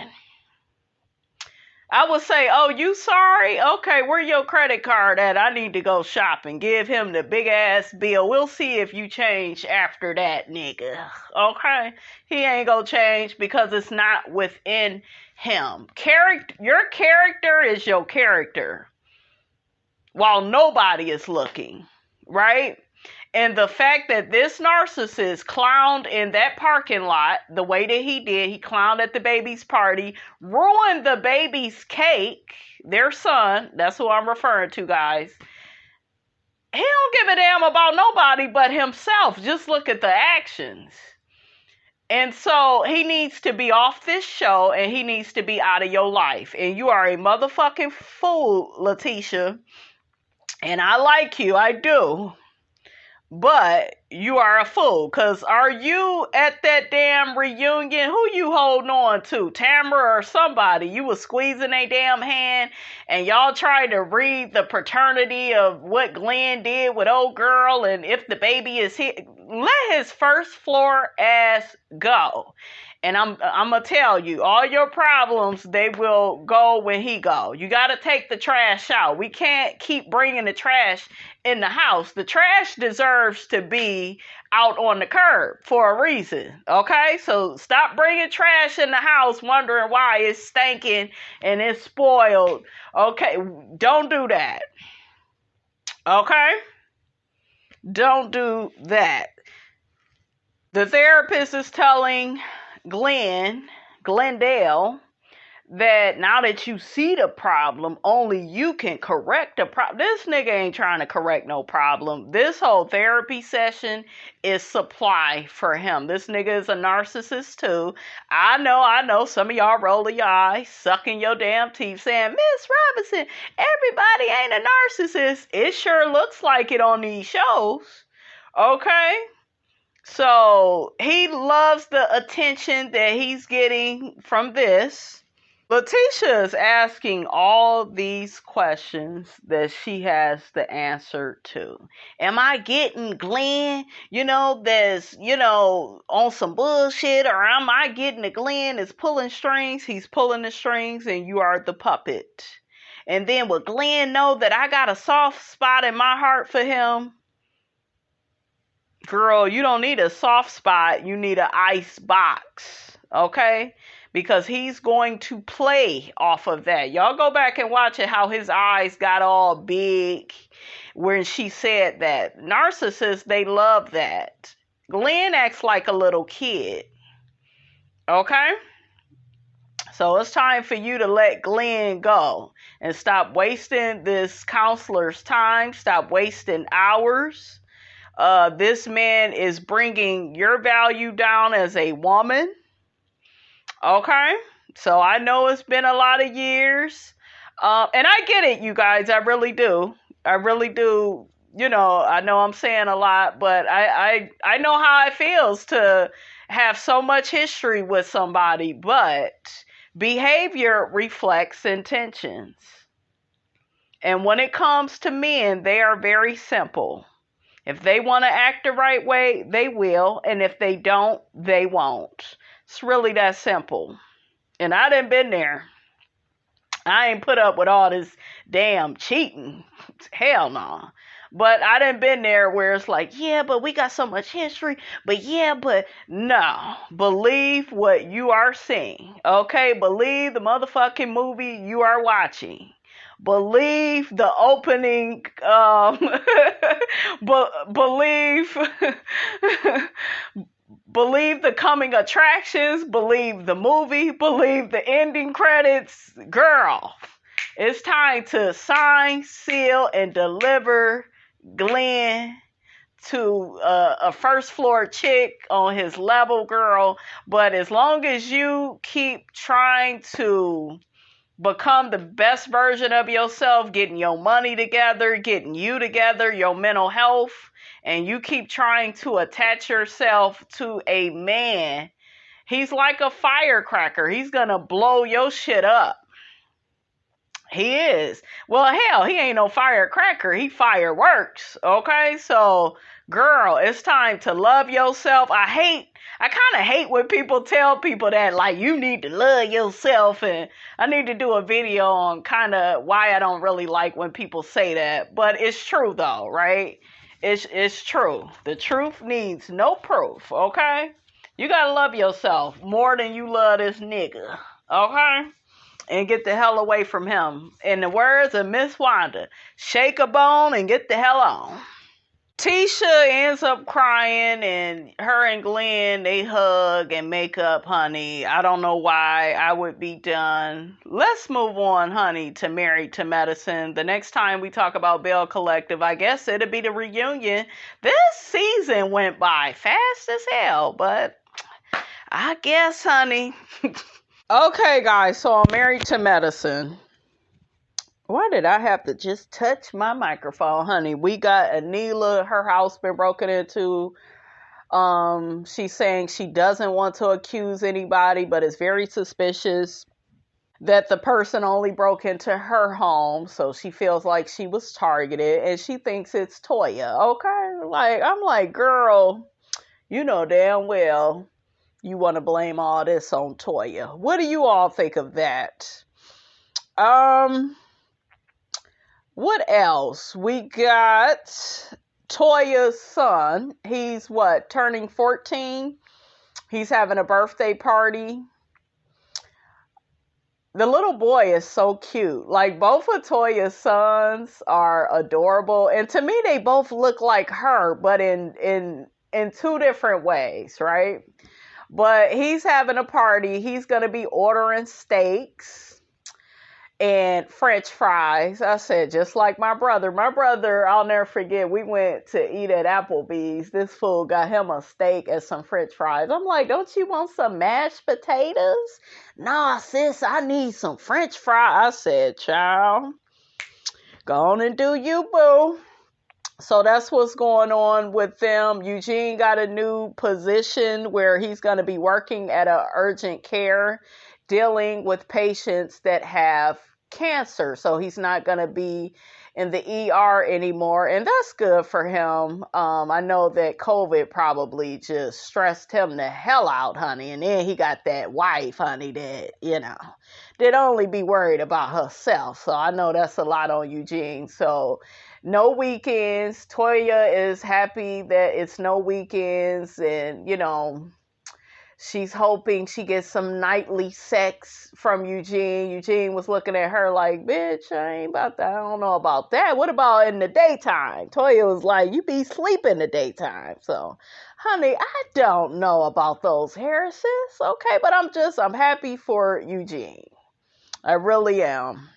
A: I would say, oh, you sorry? Okay, where your credit card at? I need to go shopping. Give him the big ass bill. We'll see if you change after that, nigga. Okay? He ain't gonna change because it's not within him. Your character is your character while nobody is looking, right? And the fact that this narcissist clowned in that parking lot the way that he did, he clowned at the baby's party, ruined the baby's cake, their son, that's who I'm referring to, guys. He don't give a damn about nobody but himself. Just look at the actions. And so he needs to be off this show and he needs to be out of your life. And you are a motherfucking fool, Lateasha. And I like you, I do. But you are a fool. Because are you at that damn reunion? Who you holding on to? Tamara or somebody? You was squeezing a damn hand and y'all tried to read the paternity of what Glenn did with old girl. And if the baby is here, let his first floor ass go. And I'm going to tell you, all your problems, they will go when he go. You got to take the trash out. We can't keep bringing the trash in the house. The trash deserves to be out on the curb for a reason. Okay? So stop bringing trash in the house wondering why it's stinking and it's spoiled. Okay? Don't do that. Okay? Don't do that. The therapist is telling Glendale, that now that you see the problem, only you can correct the problem. This nigga ain't trying to correct no problem. This whole therapy session is supply for him. This nigga is a narcissist too. I know. Some of y'all rolling your eyes, sucking your damn teeth, saying, Miss Robinson, everybody ain't a narcissist. It sure looks like it on these shows. Okay? So he loves the attention that he's getting from this. Lateasha is asking all these questions that she has the answer to. Am I getting GLEN, that's, on some bullshit? Or am I getting the GLEN that's pulling strings? He's pulling the strings and you are the puppet. And then will GLEN know that I got a soft spot in my heart for him? Girl, you don't need a soft spot. You need an ice box. Okay? Because he's going to play off of that. Y'all go back and watch it, how his eyes got all big when she said that. Narcissists, they love that. GLEN acts like a little kid. Okay? So it's time for you to let GLEN go and stop wasting this counselor's time. Stop wasting hours. This man is bringing your value down as a woman. Okay, so I know it's been a lot of years, and I get it, you guys. I really do. I know I'm saying a lot, but I know how it feels to have so much history with somebody, but behavior reflects intentions. And when it comes to men, they are very simple. If they want to act the right way, they will, and if they don't, they won't. It's really that simple. And I done been there. I ain't put up with all this damn cheating. Hell no. But I done been there where it's like, yeah, but we got so much history. But no. Believe what you are seeing. Okay? Believe the motherfucking movie you are watching. Believe the opening, believe the coming attractions, believe the movie, believe the ending credits. Girl, it's time to sign, seal, and deliver GLEN to a first floor chick on his level, girl. But as long as you keep trying to become the best version of yourself, getting your money together, getting you together, your mental health, and you keep trying to attach yourself to a man, he's like a firecracker. He's gonna blow your shit up. He is. Well, hell, he ain't no firecracker. He fireworks. Okay? So, girl, it's time to love yourself. I kind of hate when people tell people that, like, you need to love yourself. And I need to do a video on kind of why I don't really like when people say that. But it's true, though, right? It's true. The truth needs no proof, okay? You got to love yourself more than you love this nigga, okay? And get the hell away from him. In the words of Miss Wanda, shake a bone and get the hell on. Tisha ends up crying, and her and GLEN, they hug and make up, honey. I don't know why. I would be done. Let's move on, honey, to Married to Medicine. The next time we talk about Belle Collective, I guess it'll be the reunion. This season went by fast as hell, but I guess, honey. Okay, guys, so I'm Married to Medicine. Why did I have to just touch my microphone, honey? We got ANILA, her house been broken into. She's saying she doesn't want to accuse anybody, but is very suspicious that the person only broke into her home. So she feels like she was targeted, and she thinks it's TOYA. Okay? I'm like, girl, you know damn well you want to blame all this on TOYA. What do you all think of that? What else? We got TOYA's son. He's turning 14? He's having a birthday party. The little boy is so cute. Like, both of TOYA's sons are adorable. And to me, they both look like her, but in two different ways, right? But he's having a party. He's going to be ordering steaks and French fries. I said, just like my brother. My brother, I'll never forget, we went to eat at Applebee's. This fool got him a steak and some French fries. I'm like, don't you want some mashed potatoes? Nah, sis, I need some French fries. I said, child, go on and do you, boo. So that's what's going on with them. Eugene got a new position where he's going to be working at an urgent care, dealing with patients that have cancer. So he's not going to be in the ER anymore. And that's good for him. I know that COVID probably just stressed him the hell out, honey. And then he got that wife, honey, that, did only be worried about herself. So I know that's a lot on Eugene. So no weekends. Toya is happy that it's no weekends. And, she's hoping she gets some nightly sex from Eugene. Eugene was looking at her like, bitch, I don't know about that. What about in the daytime? Toya was like, you be sleeping in the daytime. So, honey, I don't know about those Harrises. Okay, but I'm happy for Eugene. I really am.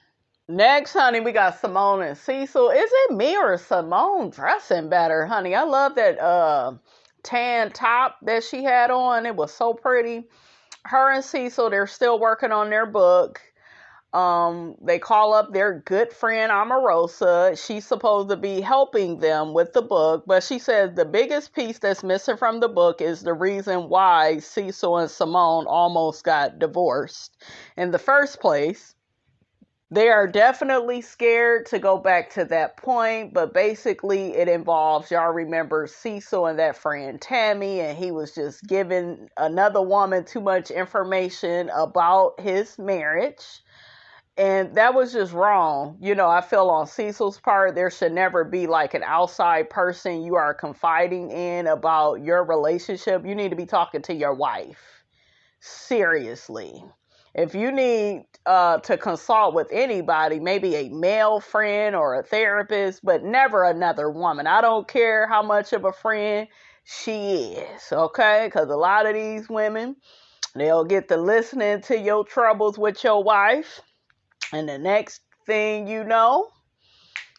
A: Next, honey, we got Simone and Cecil. Is it me or is Simone dressing better, honey? I love that tan top that she had on. It was so pretty. Her and Cecil, they're still working on their book. They call up their good friend Omarosa. She's supposed to be helping them with the book, but she says the biggest piece that's missing from the book is the reason why Cecil and Simone almost got divorced in the first place. They are definitely scared to go back to that point, but basically it involves, y'all remember Cecil and that friend Tammy, and he was just giving another woman too much information about his marriage. And that was just wrong. I feel on Cecil's part, there should never be like an outside person you are confiding in about your relationship. You need to be talking to your wife. Seriously. If you need to consult with anybody, maybe a male friend or a therapist, but never another woman. I don't care how much of a friend she is, okay? Because a lot of these women, they'll get to listening to your troubles with your wife, and the next thing you know,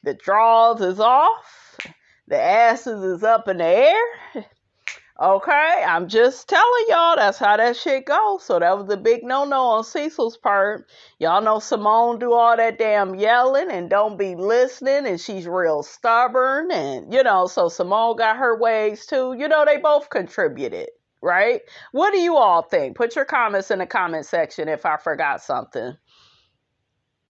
A: the drawers is off, the asses is up in the air. Okay, I'm just telling y'all, that's how that shit goes. So that was a big no-no on Cecil's part. Y'all know Simone do all that damn yelling and don't be listening, and she's real stubborn, and, so Simone got her ways too. They both contributed, right? What do you all think? Put your comments in the comment section if I forgot something.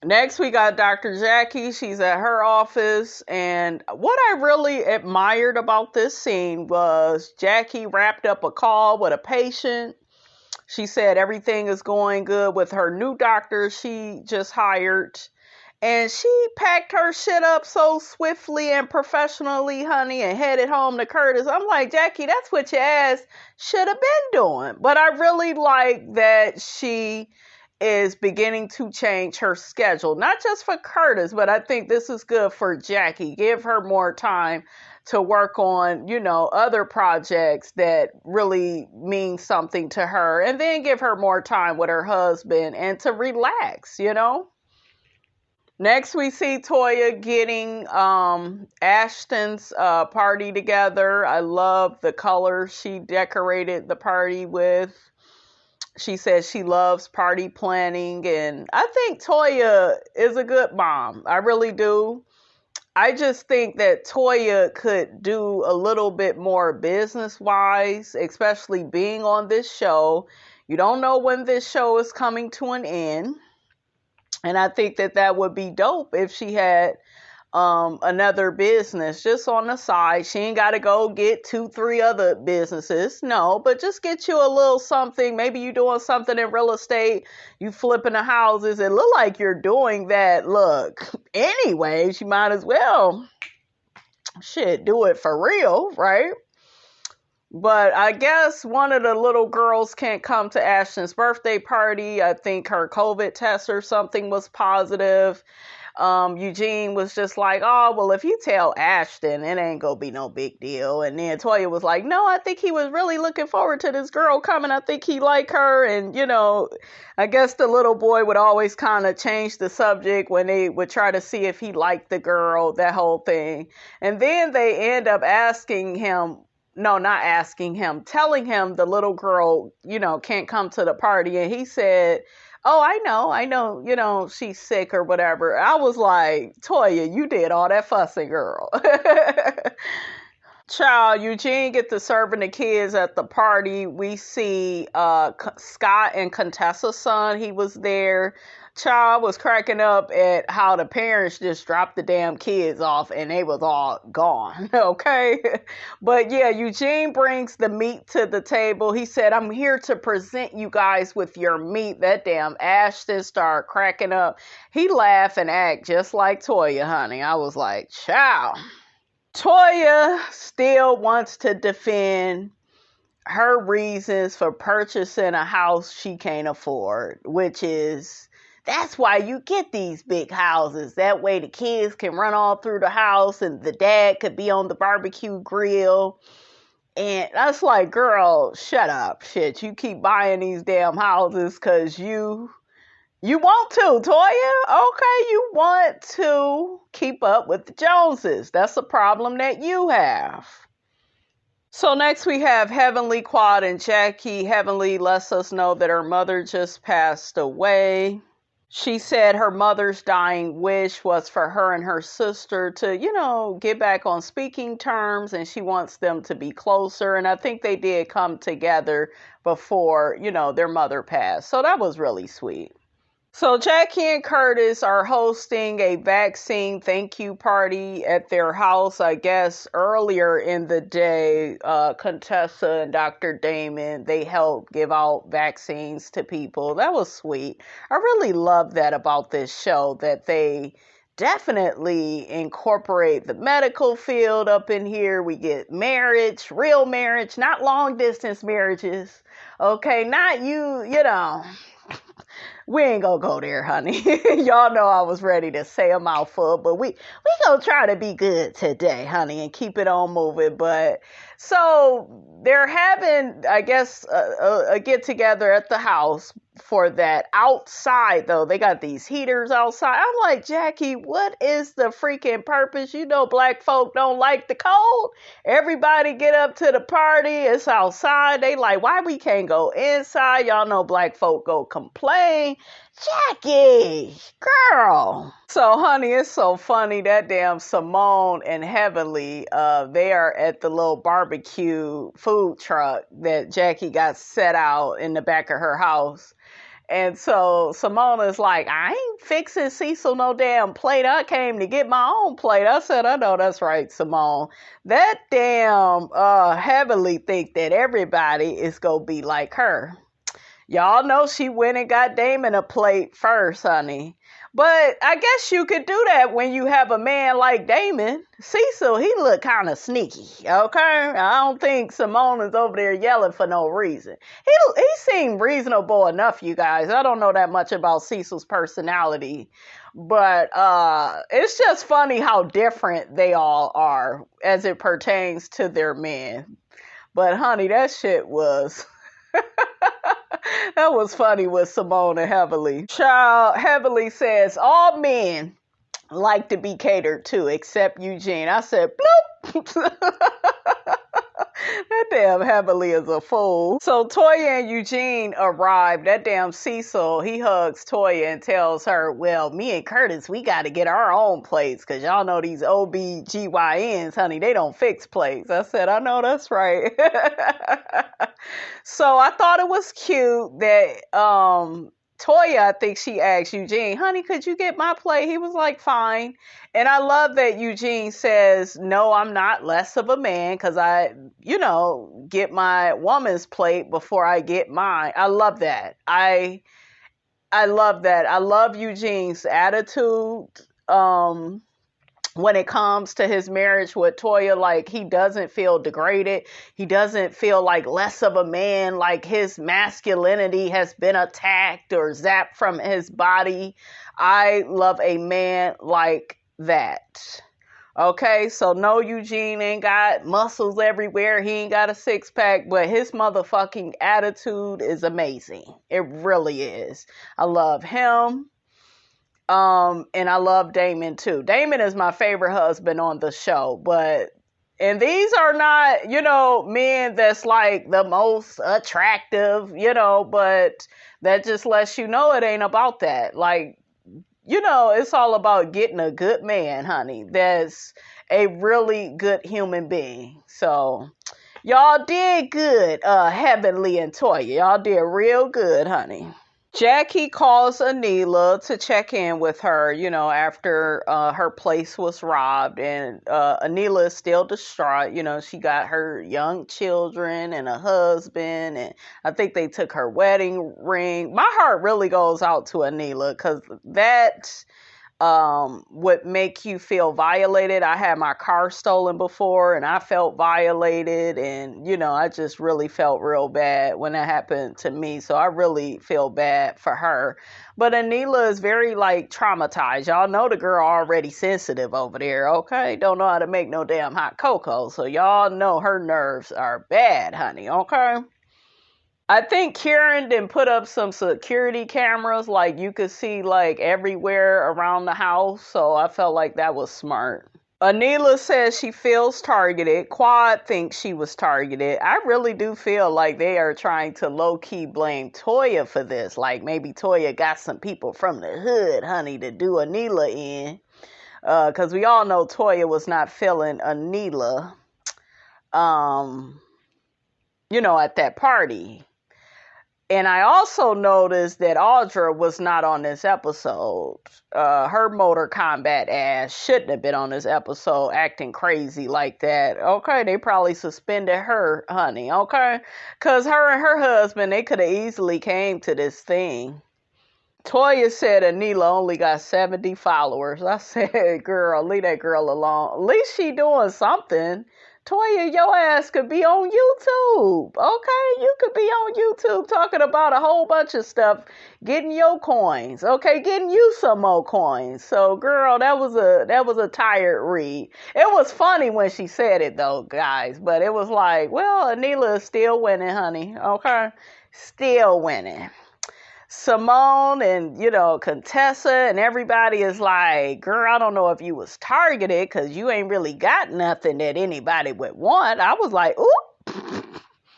A: Next, we got Dr. Jackie. She's at her office. And what I really admired about this scene was Jackie wrapped up a call with a patient. She said everything is going good with her new doctor she just hired. And she packed her shit up so swiftly and professionally, honey, and headed home to Curtis. I'm like, Jackie, that's what your ass should have been doing. But I really like that she is beginning to change her schedule, not just for Curtis, but I think this is good for Jackie. Give her more time to work on, other projects that really mean something to her, and then give her more time with her husband and to relax, Next, we see Toya getting Ashton's party together. I love the colors she decorated the party with. She says she loves party planning, and I think Toya is a good mom. I really do. I just think that Toya could do a little bit more business-wise, especially being on this show. You don't know when this show is coming to an end, and I think that would be dope if she had another business just on the side. She ain't got to go get 2-3 other businesses. No, but just get you a little something. Maybe you doing something in real estate. You flipping the houses. It look like you're doing that. Look, anyways, you might as well do it for real, right? But I guess one of the little girls can't come to Ashton's birthday party. I think her COVID test or something was positive. Eugene was just like, oh, well, if you tell Ashton, it ain't gonna be no big deal. And then Toya was like, no, I think he was really looking forward to this girl coming. I think he liked her. And, I guess the little boy would always kind of change the subject when they would try to see if he liked the girl, that whole thing. And then they end up asking him, no, not asking him, telling him the little girl, can't come to the party. And he said, oh, I know, she's sick or whatever. I was like, Toya, you did all that fussing, girl. Child, Eugene get to serving the kids at the party. We see Scott and Contessa's son. He was there. Child was cracking up at how the parents just dropped the damn kids off and they was all gone. Okay. But yeah, Eugene brings the meat to the table. He said, I'm here to present you guys with your meat. That damn Ashton started cracking up. He laughed and act just like Toya, honey. I was like, child. Toya still wants to defend her reasons for purchasing a house she can't afford, which is, that's why you get these big houses. That way the kids can run all through the house and the dad could be on the barbecue grill. And that's like, girl, shut up. Shit, you keep buying these damn houses because you want to, Toya. Okay, you want to keep up with the Joneses. That's a problem that you have. So next we have Heavenly, Quad, and Jackie. Heavenly lets us know that her mother just passed away. She said her mother's dying wish was for her and her sister to, get back on speaking terms, and she wants them to be closer. And I think they did come together before, their mother passed. So that was really sweet. So Jackie and Curtis are hosting a vaccine thank you party at their house. I guess earlier in the day, Contessa and Dr. Damon, they helped give out vaccines to people. That was sweet. I really love that about this show, that they definitely incorporate the medical field up in here. We get marriage, real marriage, not long distance marriages. Okay, not we ain't gonna go there, honey. Y'all know I was ready to say a mouthful, but we gonna try to be good today, honey, and keep it on moving. But so they're having, I guess, a get together at the house for that. Outside, though, they got these heaters outside. I'm like, Jackie, what is the freaking purpose? Black folk don't like the cold. Everybody get up to the party. It's outside. They like, why we can't go inside? Y'all know black folk go complain. Jackie, girl. So, honey, it's so funny. That damn Simone and Heavenly, they are at the little barbecue food truck that Jackie got set out in the back of her house. And so Simona's like, I ain't fixing Cecil no damn plate. I came to get my own plate. I said, I know that's right, Simone. That damn Heavenly think that everybody is going to be like her. Y'all know she went and got Damon a plate first, honey. But I guess you could do that when you have a man like Damon. Cecil, he look kind of sneaky, okay? I don't think Simone is over there yelling for no reason. He seemed reasonable enough, you guys. I don't know that much about Cecil's personality. But it's just funny how different they all are as it pertains to their men. But, honey, that shit was... That was funny with Simone and Heavenly. Child, Heavenly says, all men like to be catered to except Eugene. I said, bloop. That damn Heavenly is a fool. So Toya and Eugene arrived. That damn Cecil, he hugs Toya and tells her, well, me and Curtis, we got to get our own plates because y'all know these OBGYNs, honey, they don't fix plates. I said, I know that's right. So I thought it was cute that Toya, I think she asked Eugene, honey, could you get my plate? He was like, fine. And I love that Eugene says, no, I'm not less of a man because I, get my woman's plate before I get mine. I love that. I love that. I love Eugene's attitude. when it comes to his marriage with Toya, like he doesn't feel degraded. He doesn't feel like less of a man, like his masculinity has been attacked or zapped from his body. I love a man like that. Okay, so no, Eugene ain't got muscles everywhere. He ain't got a six pack, but his motherfucking attitude is amazing. It really is. I love him. And I love Damon too. Damon is my favorite husband on the show, and these are not, men that's like the most attractive, but that just lets you know it ain't about that. Like, it's all about getting a good man, honey. That's a really good human being. So y'all did good, Heavenly and Toya. Y'all did real good, honey. Jackie calls Anila to check in with her, after her place was robbed. And Anila is still distraught. She got her young children and a husband. And I think they took her wedding ring. My heart really goes out to Anila because that would make you feel violated. I had my car stolen before and I felt violated, and I just really felt real bad when that happened to me. So I really feel bad for her. But Anila is very traumatized. Y'all know the girl already sensitive over there, okay? Don't know how to make no damn hot cocoa. So y'all know her nerves are bad, honey, okay? I think Kieran didn't put up some security cameras you could see everywhere around the house. So I felt like that was smart. Anila says she feels targeted. Quad thinks she was targeted. I really do feel like they are trying to low-key blame Toya for this. Like maybe Toya got some people from the hood, honey, to do Anila in. Because we all know Toya was not feeling Anila, at that party. And I also noticed that Audra was not on this episode. Her Motor Combat ass shouldn't have been on this episode acting crazy like that. Okay, they probably suspended her, honey, okay? Because her and her husband, they could have easily came to this thing. Toya said Anila only got 70 followers. I said, girl, leave that girl alone. At least she doing something. Toya, your ass could be on YouTube, okay? You could be on YouTube talking about a whole bunch of stuff, getting your coins, okay? Getting you some more coins. So, girl, that was a tired read. It was funny when she said it, though, guys, but it was like, well, Anila is still winning, honey, okay? Still winning. Simone and, Contessa and everybody is like, girl, I don't know if you was targeted because you ain't really got nothing that anybody would want. I was like, oop.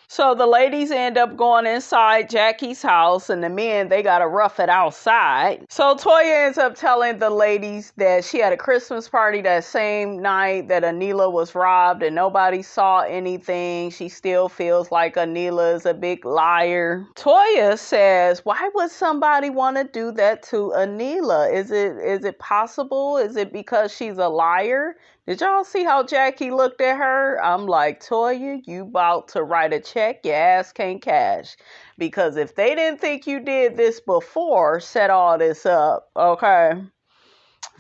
A: So the ladies end up going inside Jackie's house, and the men, they got to rough it outside. So Toya ends up telling the ladies that she had a Christmas party that same night that Anila was robbed, and nobody saw anything. She still feels like Anila is a big liar. Toya says, why would somebody want to do that to Anila? Is it possible? Is it because she's a liar? Did y'all see how Jackie looked at her? I'm like, Toya, you about to write a check your ass can't cash. Because if they didn't think you did this before, set all this up, okay?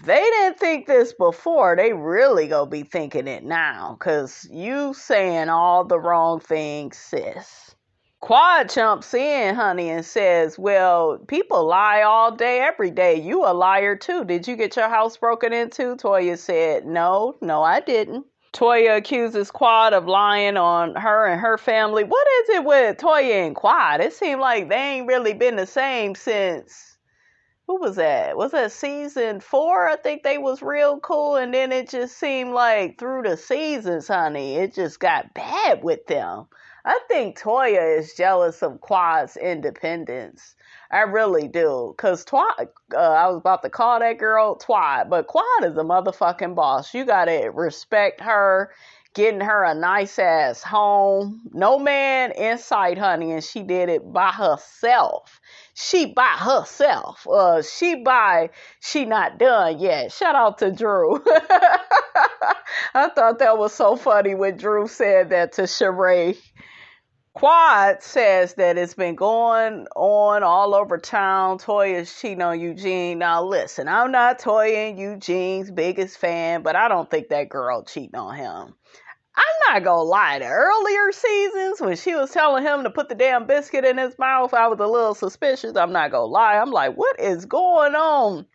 A: They didn't think this before, they really gonna be thinking it now. Because you saying all the wrong things, sis. Quad jumps in, honey, and says, well, people lie all day, every day. You a liar, too. Did you get your house broken into? Toya said, no, I didn't. Toya accuses Quad of lying on her and her family. What is it with Toya and Quad? It seemed like they ain't really been the same since, who was that? Was that season 4? I think they was real cool, and then it just seemed like through the seasons, honey, it just got bad with them. I think Toya is jealous of Quad's independence. I really do. Because I was about to call that girl Twat, but Quad is a motherfucking boss. You got to respect her, getting her a nice ass home. No man in sight, honey, and she did it by herself. She by herself. She not done yet. Shout out to Drew. I thought that was so funny when Drew said that to Sheree. Quad says that it's been going on all over town. Toya's cheating on Eugene. Now listen, I'm not Toya and Eugene's biggest fan, but I don't think that girl cheating on him. I'm not gonna lie, the earlier seasons when she was telling him to put the damn biscuit in his mouth, I was a little suspicious. I'm not gonna lie. I'm like, what is going on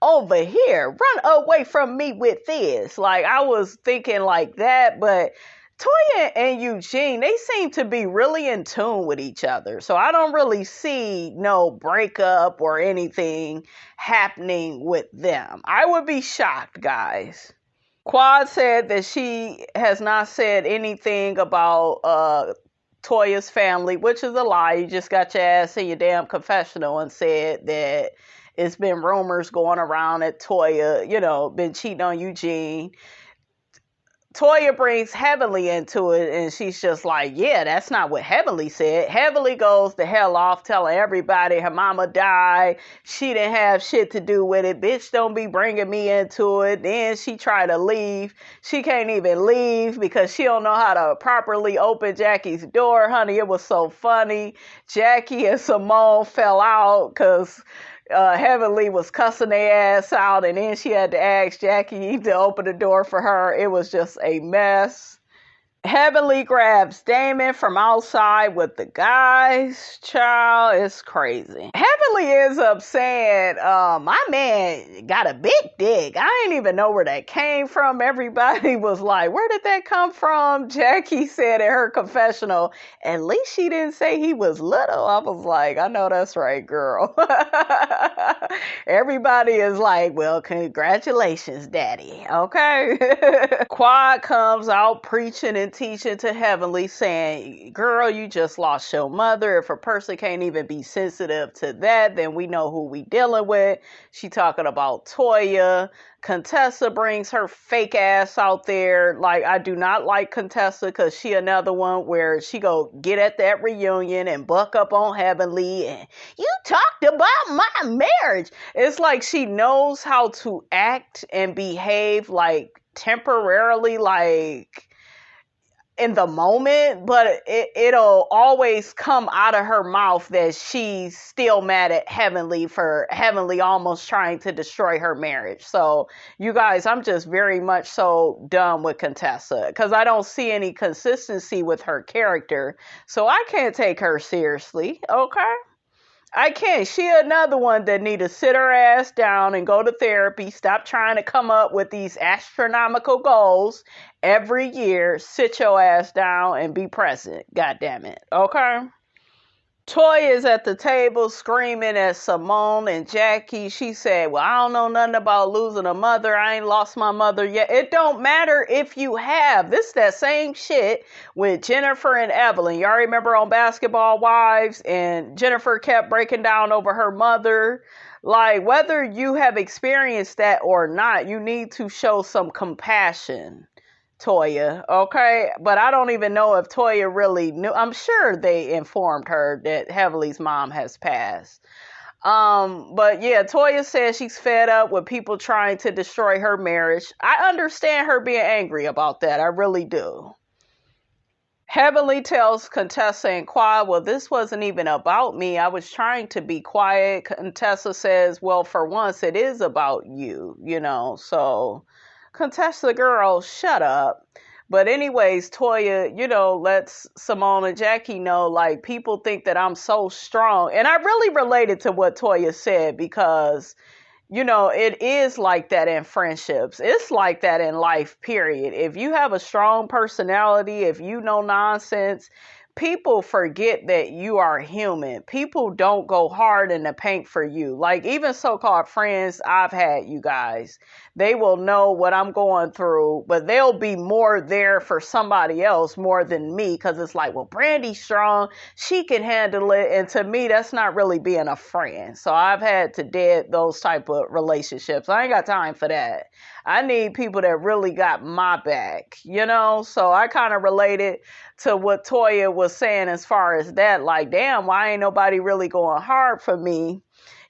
A: over here? Run away from me with this. Like, I was thinking like that, but Toya and Eugene, they seem to be really in tune with each other. So I don't really see no breakup or anything happening with them. I would be shocked, guys. Quad said that she has not said anything about Toya's family, which is a lie. You just got your ass in your damn confessional and said that it's been rumors going around that Toya, been cheating on Eugene. Toya brings Heavenly into it, and she's just like, yeah, that's not what Heavenly said. Heavenly goes the hell off, telling everybody her mama died. She didn't have shit to do with it. Bitch, don't be bringing me into it. Then she tried to leave. She can't even leave because she don't know how to properly open Jackie's door. Honey, it was so funny. Jackie and Simone fell out because Heavenly was cussing their ass out, and then she had to ask Jackie to open the door for her. It was just a mess. Heavenly grabs Damon from outside with the guys. Child, it's crazy. Heavenly ends up saying, my man got a big dick. I didn't even know where that came from. Everybody was like, where did that come from? Jackie said in her confessional, at least she didn't say he was little. I was like, I know that's right, girl. Everybody is like, well, congratulations, daddy. Okay. Quad comes out preaching and teaching to Heavenly, saying, girl, you just lost your mother. If a person can't even be sensitive to that, then we know who we dealing with. She talking about Toya. Contessa brings her fake ass out there. Like, I do not like Contessa because she another one where she go get at that reunion and buck up on Heavenly and you talked about my marriage. It's like she knows how to act and behave like temporarily, like in the moment, but it'll always come out of her mouth that she's still mad at Heavenly for Heavenly almost trying to destroy her marriage. So you guys, I'm just very much so done with Contessa because I don't see any consistency with her character. So I can't take her seriously. Okay. I can't. She another one that need to sit her ass down and go to therapy. Stop trying to come up with these astronomical goals every year. Sit your ass down and be present. God damn it. Okay? Toya is at the table screaming at Simone and Jackie. She said, well, I don't know nothing about losing a mother. I ain't lost my mother yet. It don't matter if you have. This is that same shit with Jennifer and Evelyn. Y'all remember on Basketball Wives, and Jennifer kept breaking down over her mother. Like, whether you have experienced that or not, you need to show some compassion, Toya, okay? But I don't even know if Toya really knew. I'm sure they informed her that Heavenly's mom has passed. But yeah, Toya says she's fed up with people trying to destroy her marriage. I understand her being angry about that. I really do. Heavenly tells Contessa and Quad, well, this wasn't even about me. I was trying to be quiet. Contessa says, well, for once it is about you, so Contessa, girl, shut up. But anyways, Toya, lets Simone and Jackie know, like, people think that I'm so strong. And I really related to what Toya said because, it is like that in friendships. It's like that in life, period. If you have a strong personality, if you know nonsense, people forget that you are human. People don't go hard in the paint for you. Like, even so-called friends I've had, you guys, they will know what I'm going through, but they'll be more there for somebody else more than me because it's like, well, Brandy's strong. She can handle it. And to me, that's not really being a friend. So I've had to dead those type of relationships. I ain't got time for that. I need people that really got my back, So I kind of related to what Toya was saying as far as that, like, damn, why ain't nobody really going hard for me,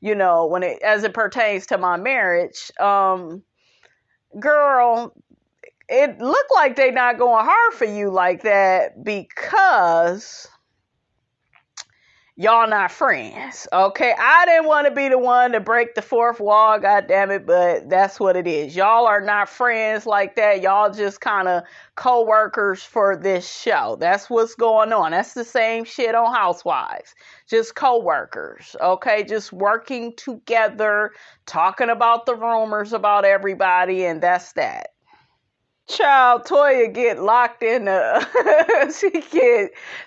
A: as it pertains to my marriage. Girl, it looked like they not going hard for you like that because y'all not friends, okay? I didn't want to be the one to break the fourth wall, god damn it, but that's what it is. Y'all are not friends like that. Y'all just kind of co-workers for this show. That's what's going on. That's the same shit on Housewives. Just co-workers, okay? Just working together, talking about the rumors about everybody, and that's that. Child, Toya get locked in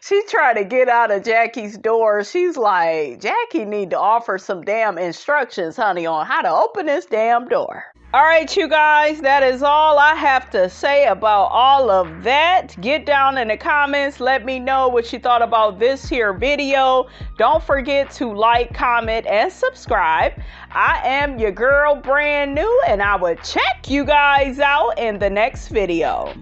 A: she tried to get out of Jackie's door. She's like, Jackie need to offer some damn instructions, honey, on how to open this damn door. All right, you guys, that is all I have to say about all of that. Get down in the comments. Let me know what you thought about this here video. Don't forget to like, comment, and subscribe. I am your girl, brand new, and I will check you guys out in the next video.